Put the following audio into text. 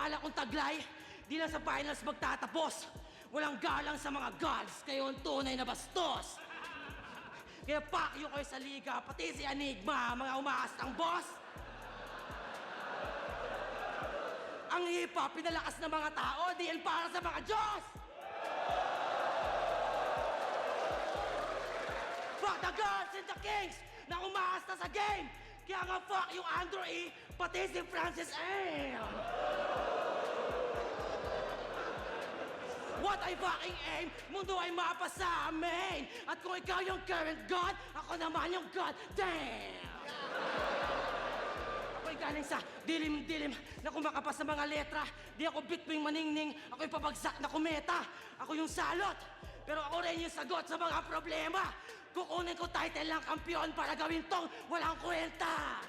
bala kong taglay, di lang sa finals magtatapos. Walang galang sa mga gods, kayo ang tunay na bastos. Kaya pakyo kayo sa liga, pati si Enigma, mga umaastang boss. Ang hip-hop, pinalakas ng mga tao, di yan para sa mga Diyos! Fuck the girls and the kings na umaasta sa game! Kaya nga fuck yung Andrew E, pati si Francis M! What I fucking aim, mundo ay mapa sa amin! At kung ikaw yung current god, ako naman yung god, damn! Ako'y galing sa dilim-dilim na kumakapas sa mga letra. Di ako bitwing maningning, ako'y pabagsak na kometa. Ako yung salot, pero ako rin yung sagot sa mga problema. Kukunin ko title ng kampiyon para gawin tong walang kwenta.